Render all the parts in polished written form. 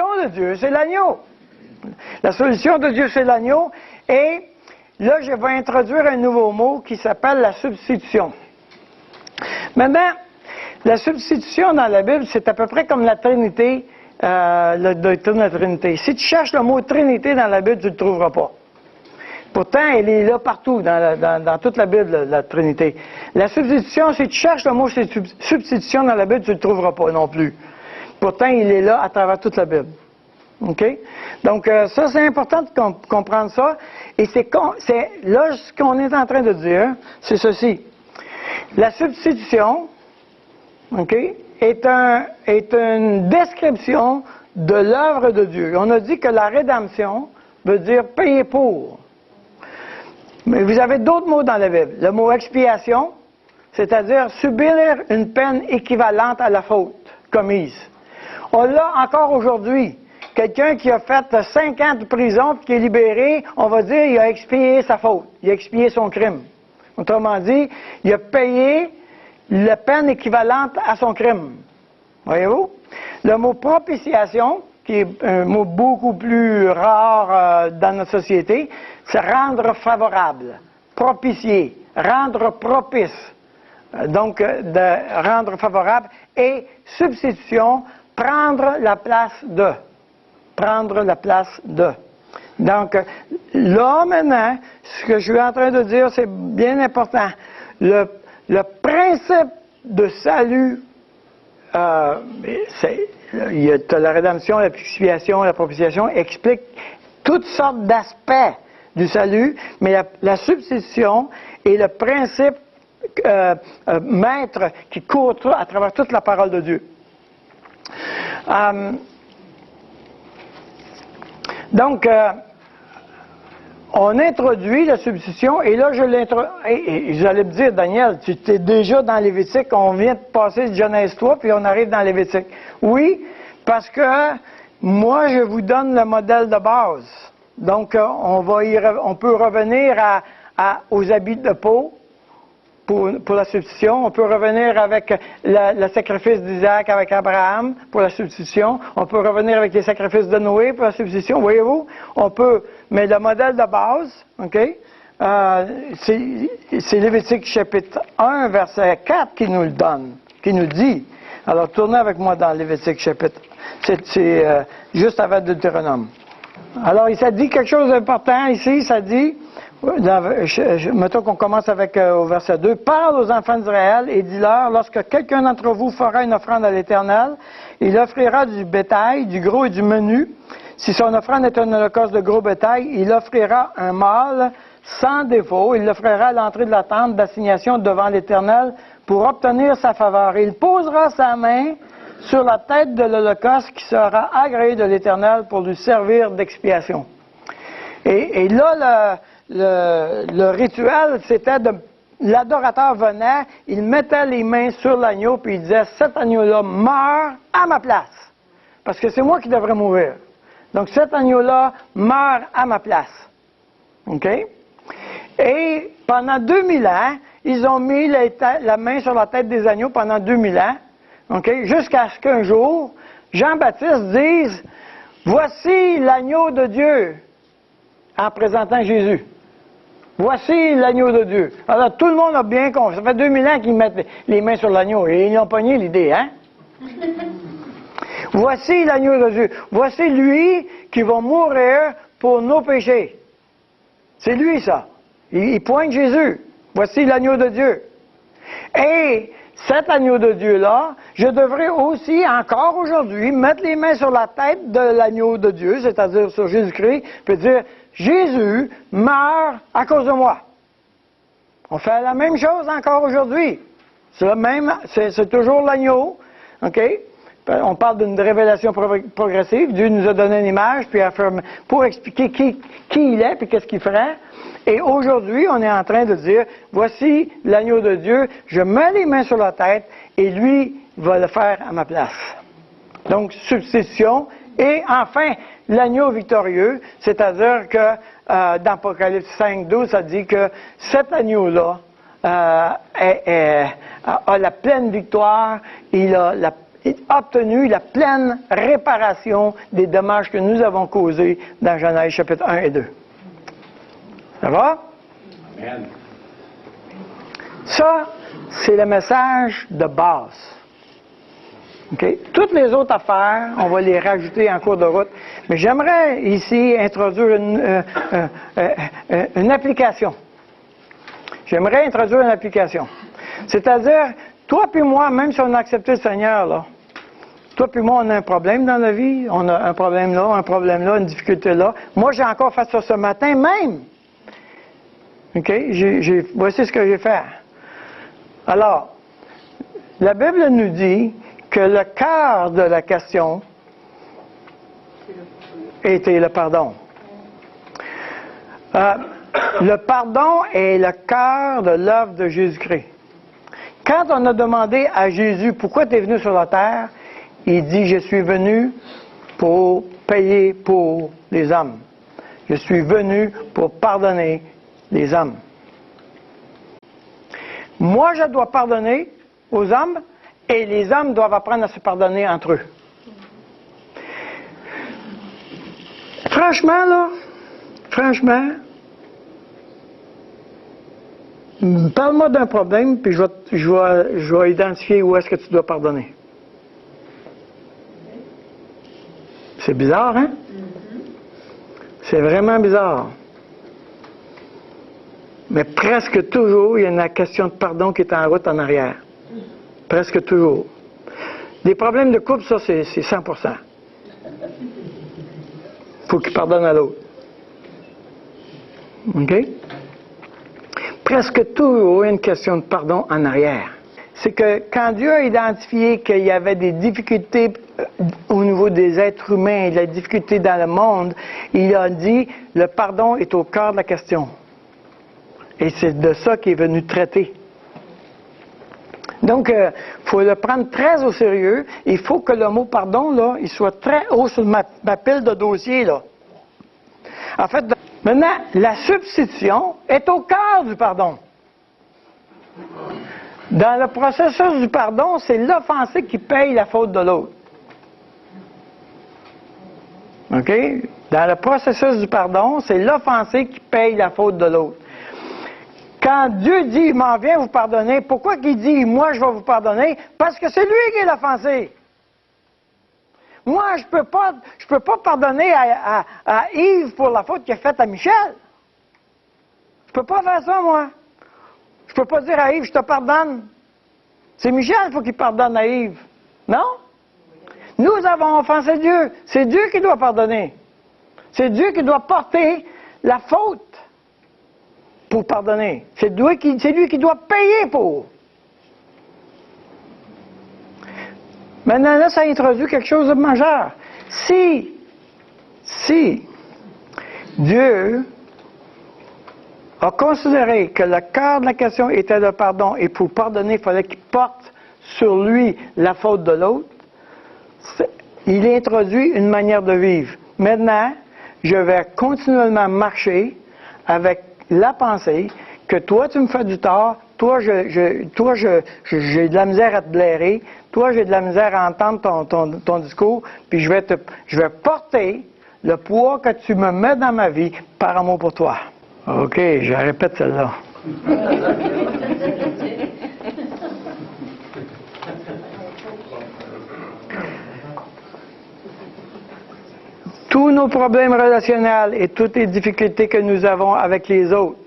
solution de Dieu, c'est l'agneau. La solution de Dieu, c'est l'agneau. Et là, je vais introduire un nouveau mot qui s'appelle la substitution. Maintenant, la substitution dans la Bible, c'est à peu près comme la Trinité, la doctrine de la Trinité. Si tu cherches le mot Trinité dans la Bible, tu ne le trouveras pas. Pourtant, elle est là partout, dans toute la Bible, la Trinité. La substitution, si tu cherches le mot substitution dans la Bible, tu ne le trouveras pas non plus. Pourtant, il est là à travers toute la Bible. OK? Donc, ça, c'est important de comprendre ça. Et là, ce qu'on est en train de dire, c'est ceci. La substitution, OK, est une description de l'œuvre de Dieu. On a dit que la rédemption veut dire payer pour. Mais vous avez d'autres mots dans la Bible. Le mot expiation, c'est-à-dire subir une peine équivalente à la faute commise. On l'a encore aujourd'hui. Quelqu'un qui a fait 5 ans de prison et qui est libéré, on va dire qu'il a expié sa faute. Il a expié son crime. Autrement dit, il a payé la peine équivalente à son crime. Voyez-vous? Le mot propitiation, qui est un mot beaucoup plus rare dans notre société, c'est rendre favorable, propicier, rendre propice. Donc, de rendre favorable. Et substitution, prendre la place de. Prendre la place de. Donc, là, maintenant, ce que je suis en train de dire, c'est bien important. Le principe de salut, il y a la rédemption, la l'expiation, la propitiation, explique toutes sortes d'aspects du salut, mais la substitution est le principe maître qui court à travers toute la parole de Dieu. Donc, on introduit la substitution, et là, et vous allez me dire, Daniel, tu es déjà dans Lévitique, on vient de passer de Genèse 3, puis on arrive dans Lévitique. Oui, parce que moi, je vous donne le modèle de base. Donc, on peut revenir aux habits de peau pour la substitution. On peut revenir avec le sacrifice d'Isaac avec Abraham pour la substitution. On peut revenir avec les sacrifices de Noé pour la substitution. Voyez-vous? On peut, mais le modèle de base, OK? C'est Lévitique chapitre 1, verset 4 qui nous le donne, qui nous dit. Alors, tournez avec moi dans Lévitique chapitre. C'est juste avant Deutéronome. Alors, il s'est dit quelque chose d'important ici. Ça dit, mettons qu'on commence avec au verset 2. « Parle aux enfants d'Israël et dis-leur, lorsque quelqu'un d'entre vous fera une offrande à l'Éternel, il offrira du bétail, du gros et du menu. Si son offrande est un holocauste de gros bétail, il offrira un mâle sans défaut. Il l'offrira à l'entrée de la tente d'assignation devant l'Éternel pour obtenir sa faveur. Il posera sa main sur la tête de l'holocauste qui sera agréé de l'Éternel pour lui servir d'expiation. » Et là, le rituel, c'était l'adorateur venait, il mettait les mains sur l'agneau, puis il disait, cet agneau-là meurt à ma place. Parce que c'est moi qui devrais mourir. Donc cet agneau-là meurt à ma place. OK? Et pendant 2000 ans, ils ont mis la main sur la tête des agneaux pendant 2000 ans. OK? Jusqu'à ce qu'un jour, Jean-Baptiste dise, voici l'agneau de Dieu, en présentant Jésus. Voici l'agneau de Dieu. Alors, tout le monde a bien compris. Ça fait 2000 ans qu'ils mettent les mains sur l'agneau. Et ils ont pogné l'idée, hein? Voici l'agneau de Dieu. Voici lui qui va mourir pour nos péchés. C'est lui, ça. Il pointe Jésus. Voici l'agneau de Dieu. Et cet agneau de Dieu-là, je devrais aussi, encore aujourd'hui, mettre les mains sur la tête de l'agneau de Dieu, c'est-à-dire sur Jésus-Christ, puis dire, Jésus meurt à cause de moi. On fait la même chose encore aujourd'hui. C'est toujours l'agneau, OK? On parle d'une révélation progressive. Dieu nous a donné une image puis pour expliquer qui il est et qu'est-ce qu'il ferait. Et aujourd'hui, on est en train de dire, voici l'agneau de Dieu, je mets les mains sur la tête et lui va le faire à ma place. Donc, substitution. Et enfin, l'agneau victorieux, c'est-à-dire que dans Apocalypse 5:12, ça dit que cet agneau-là a la pleine victoire, il a obtenu la pleine réparation des dommages que nous avons causés dans Genèse chapitre 1 et 2. Ça va? Amen. Ça, c'est le message de base. Okay? Toutes les autres affaires, on va les rajouter en cours de route. Mais j'aimerais ici introduire une application. J'aimerais introduire une application. C'est-à-dire, toi puis moi, même si on a accepté le Seigneur, là, toi puis moi, on a un problème dans la vie. On a un problème là, une difficulté là. Moi, j'ai encore fait ça ce matin même. OK? Voici ce que j'ai fait. Alors, la Bible nous dit que le cœur de la question était le pardon. Le pardon est le cœur de l'œuvre de Jésus-Christ. Quand on a demandé à Jésus pourquoi tu es venu sur la terre, il dit, je suis venu pour payer pour les hommes. Je suis venu pour pardonner les hommes. Moi, je dois pardonner aux hommes et les hommes doivent apprendre à se pardonner entre eux. Franchement, parle-moi d'un problème, puis je vais identifier où est-ce que tu dois pardonner. C'est bizarre, hein? C'est vraiment bizarre. Mais presque toujours, il y a une question de pardon qui est en route en arrière. Presque toujours. Les problèmes de couple, ça, c'est 100%. Il faut qu'il pardonne à l'autre. OK? Presque toujours, il y a une question de pardon en arrière. C'est que quand Dieu a identifié qu'il y avait des difficultés au niveau des êtres humains et de la difficulté dans le monde, il a dit, le pardon est au cœur de la question. Et c'est de ça qu'il est venu traiter. Donc, il faut le prendre très au sérieux. Il faut que le mot pardon, là, il soit très haut sur ma pile de dossiers, là. En fait, maintenant, la substitution est au cœur du pardon. Dans le processus du pardon, c'est l'offensé qui paye la faute de l'autre. OK? Dans le processus du pardon, c'est l'offensé qui paye la faute de l'autre. Quand Dieu dit, il m'en vient vous pardonner, pourquoi qu'il dit, moi je vais vous pardonner? Parce que c'est lui qui est l'offensé. Moi, je peux pas pardonner à Yves pour la faute qu'il a faite à Michel. Je peux pas faire ça, moi. Je peux pas dire à Yves, je te pardonne. C'est Michel, il faut qu'il pardonne à Yves. Non? Nous avons offensé Dieu. C'est Dieu qui doit pardonner. C'est Dieu qui doit porter la faute pour pardonner. C'est lui qui doit payer pour. Maintenant, là, ça introduit quelque chose de majeur. Si Dieu a considéré que le cœur de la question était le pardon et pour pardonner, il fallait qu'il porte sur lui la faute de l'autre, il introduit une manière de vivre. Maintenant, je vais continuellement marcher avec la pensée que toi, tu me fais du tort, toi, j'ai de la misère à te blairer, toi, j'ai de la misère à entendre ton discours, puis je vais porter le poids que tu me mets dans ma vie par amour pour toi. OK, je répète celle-là. Tous nos problèmes relationnels et toutes les difficultés que nous avons avec les autres,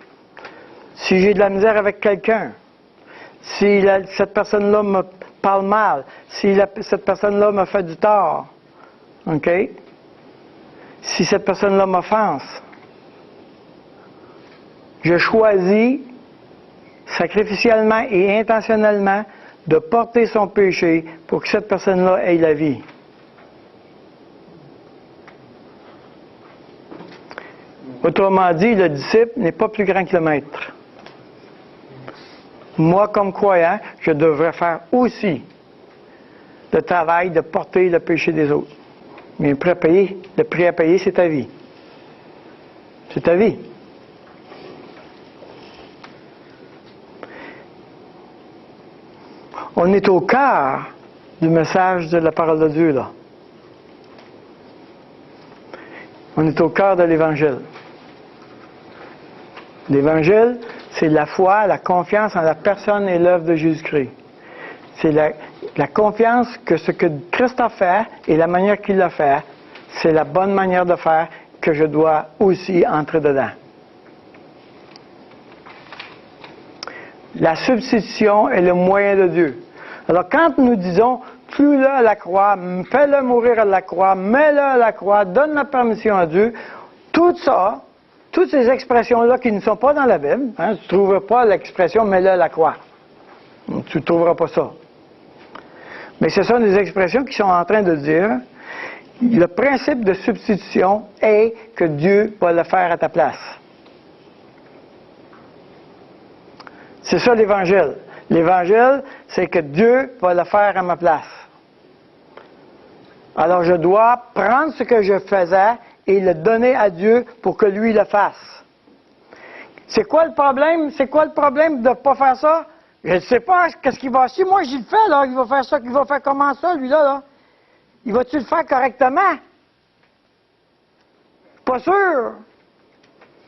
si j'ai de la misère avec quelqu'un, si cette personne-là me parle mal, si cette personne-là me fait du tort, OK? Si cette personne-là m'offense, je choisis sacrificiellement et intentionnellement de porter son péché pour que cette personne-là ait la vie. Autrement dit, le disciple n'est pas plus grand que le maître. Moi, comme croyant, je devrais faire aussi le travail de porter le péché des autres. Mais le prix à payer, c'est ta vie. C'est ta vie. On est au cœur du message de la parole de Dieu, là. On est au cœur de l'Évangile. L'Évangile, c'est la foi, la confiance en la personne et l'œuvre de Jésus-Christ. C'est la confiance que ce que Christ a fait et la manière qu'il l'a fait, c'est la bonne manière de faire que je dois aussi entrer dedans. La substitution est le moyen de Dieu. Alors quand nous disons, tue-le à la croix, fais-le mourir à la croix, mets-le à la croix, donne la permission à Dieu, tout ça, toutes ces expressions-là qui ne sont pas dans la Bible, hein, tu ne trouveras pas l'expression « mets-le à la croix ». Tu ne trouveras pas ça. Mais ce sont des expressions qui sont en train de dire, le principe de substitution est que Dieu va le faire à ta place. C'est ça l'Évangile. L'Évangile, c'est que Dieu va le faire à ma place. Alors je dois prendre ce que je faisais et le donner à Dieu pour que lui le fasse. C'est quoi le problème? C'est quoi le problème de ne pas faire ça? Je ne sais pas qu'est-ce qu'il va. Si moi j'y le fais, là, il va faire ça, il va faire comment ça, lui-là, là? Il va-tu le faire correctement? Pas sûr.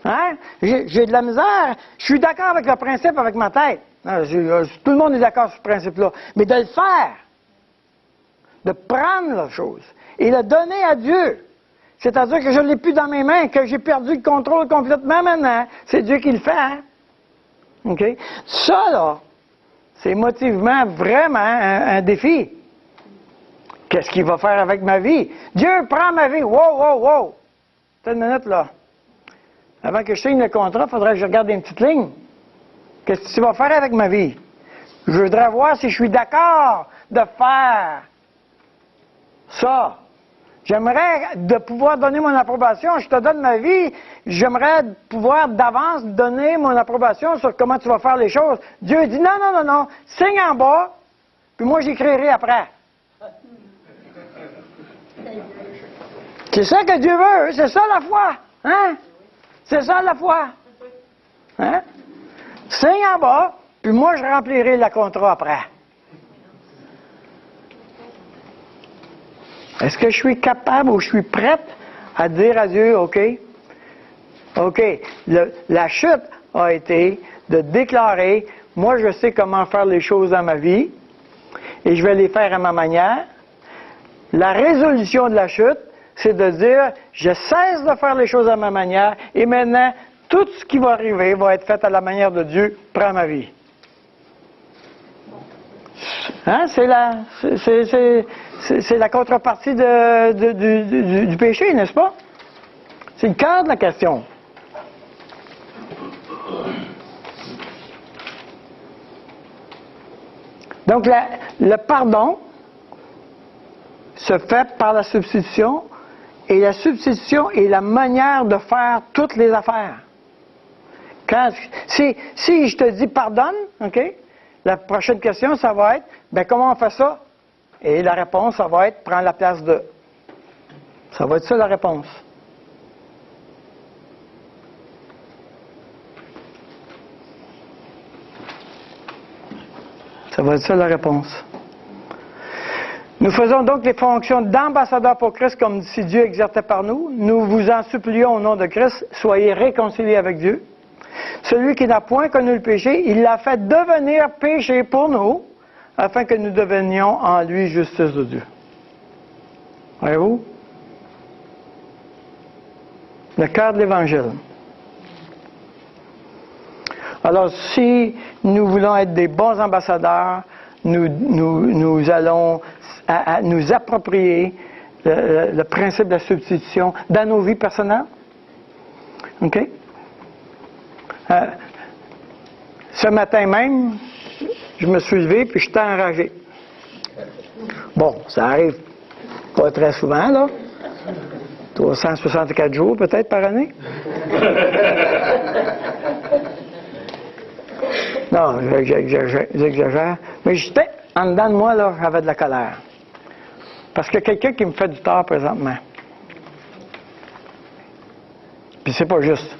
Hein? J'ai de la misère. Je suis d'accord avec le principe avec ma tête. Non, tout le monde est d'accord sur ce principe-là. Mais de le faire, de prendre la chose et le donner à Dieu, c'est-à-dire que je ne l'ai plus dans mes mains, que j'ai perdu le contrôle complètement maintenant, c'est Dieu qui le fait. Hein? OK? Ça, là, c'est émotivement vraiment un défi. Qu'est-ce qu'il va faire avec ma vie? Dieu prend ma vie. Wow, wow, wow! Attends une minute, là. Avant que je signe le contrat, il faudrait que je regarde une petite ligne. Qu'est-ce que tu vas faire avec ma vie? Je voudrais voir si je suis d'accord de faire ça. J'aimerais de pouvoir donner mon approbation. Je te donne ma vie. J'aimerais pouvoir d'avance donner mon approbation sur comment tu vas faire les choses. Dieu dit non, non, non, non. Signe en bas, puis moi j'écrirai après. C'est ça que Dieu veut. C'est ça la foi. Hein? C'est ça la foi. Hein? Signe en bas, puis moi je remplirai le contrat après. Est-ce que je suis capable ou je suis prête à dire à Dieu, OK, la chute a été de déclarer, moi je sais comment faire les choses dans ma vie, et je vais les faire à ma manière. La résolution de la chute, c'est de dire, je cesse de faire les choses à ma manière, et maintenant, tout ce qui va arriver va être fait à la manière de Dieu, prends ma vie. Hein? C'est la contrepartie du péché, n'est-ce pas? C'est le cœur de la question. Donc, le pardon se fait par la substitution, et la substitution est la manière de faire toutes les affaires. Si je te dis pardonne, OK? La prochaine question, ça va être, comment on fait ça? Et la réponse, ça va être, prends la place de. Ça va être ça la réponse. Ça va être ça la réponse. Nous faisons donc les fonctions d'ambassadeurs pour Christ comme si Dieu exerçait par nous. Nous vous en supplions au nom de Christ, soyez réconciliés avec Dieu. Celui qui n'a point connu le péché, il l'a fait devenir péché pour nous, afin que nous devenions en lui justice de Dieu. Voyez-vous? Le cœur de l'Évangile. Alors, si nous voulons être des bons ambassadeurs, nous allons nous approprier le principe de la substitution dans nos vies personnelles. OK? Ce matin même, je me suis levé puis j'étais enragé. Bon, ça arrive pas très souvent, là. 364 jours peut-être par année. Non, j'exagère. Mais j'étais, en dedans de moi, là, j'avais de la colère. Parce que quelqu'un qui me fait du tort présentement. Puis c'est pas juste.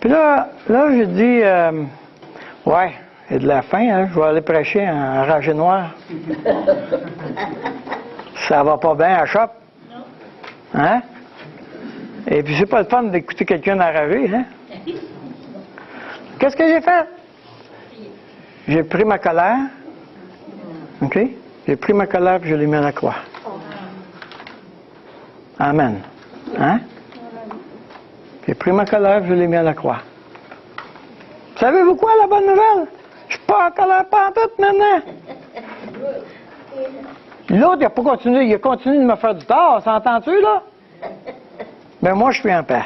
Puis là, je dis, ouais, Et de la faim, hein? Je vais aller prêcher en ragé noir. Ça va pas bien à shop. Hein? Et puis c'est pas le fun d'écouter quelqu'un enragé, hein? Qu'est-ce que j'ai fait? J'ai pris ma colère. OK? J'ai pris ma colère et je l'ai mis à la croix. Amen. Hein? J'ai pris ma colère et je l'ai mis à la croix. Savez-vous quoi, la bonne nouvelle? Je suis pas en colère pantoute maintenant. L'autre, il n'a pas continué. Il a continué de me faire du tort. S'entends-tu, là? Ben moi, je suis en paix.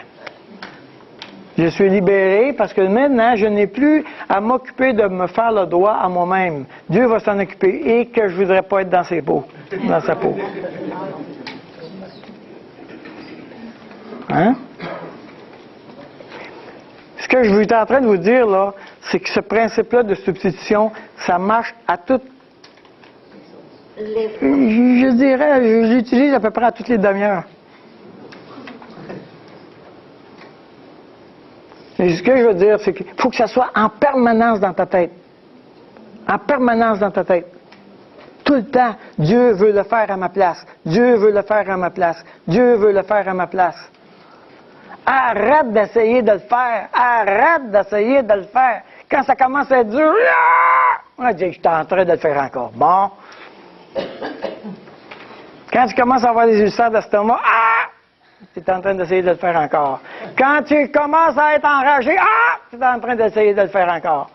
Je suis libéré parce que maintenant, je n'ai plus à m'occuper de me faire le droit à moi-même. Dieu va s'en occuper et que je ne voudrais pas être dans sa peau. Hein? Ce que je suis en train de vous dire, là, c'est que ce principe-là de substitution, ça marche à toutes. Je dirais, je l'utilise à peu près à toutes les demi-heures. Et ce que je veux dire, c'est qu'il faut que ça soit en permanence dans ta tête. En permanence dans ta tête. Tout le temps, Dieu veut le faire à ma place. Dieu veut le faire à ma place. Dieu veut le faire à ma place. Arrête d'essayer de le faire. Arrête d'essayer de le faire. Quand ça commence à être dur, on va dire, je suis en train de le faire encore. Bon. Quand tu commences à avoir des ulcères d'estomac, tu es en train d'essayer de le faire encore. Quand tu commences à être enragé, tu es en train d'essayer de le faire encore.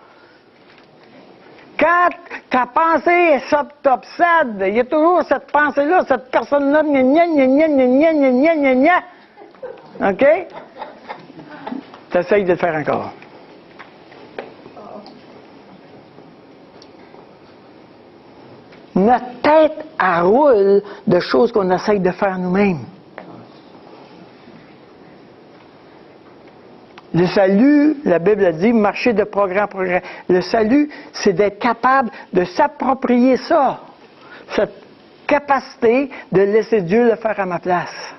Quand ta pensée t'obsède, il y a toujours cette pensée-là, cette personne-là, gna gna gna gna gna gna gna gna gna. OK? Tu essayes de le faire encore. Notre tête, elle roule de choses qu'on essaye de faire nous-mêmes. Le salut, la Bible a dit, marcher de progrès en progrès. Le salut, c'est d'être capable de s'approprier ça. Cette capacité de laisser Dieu le faire à ma place.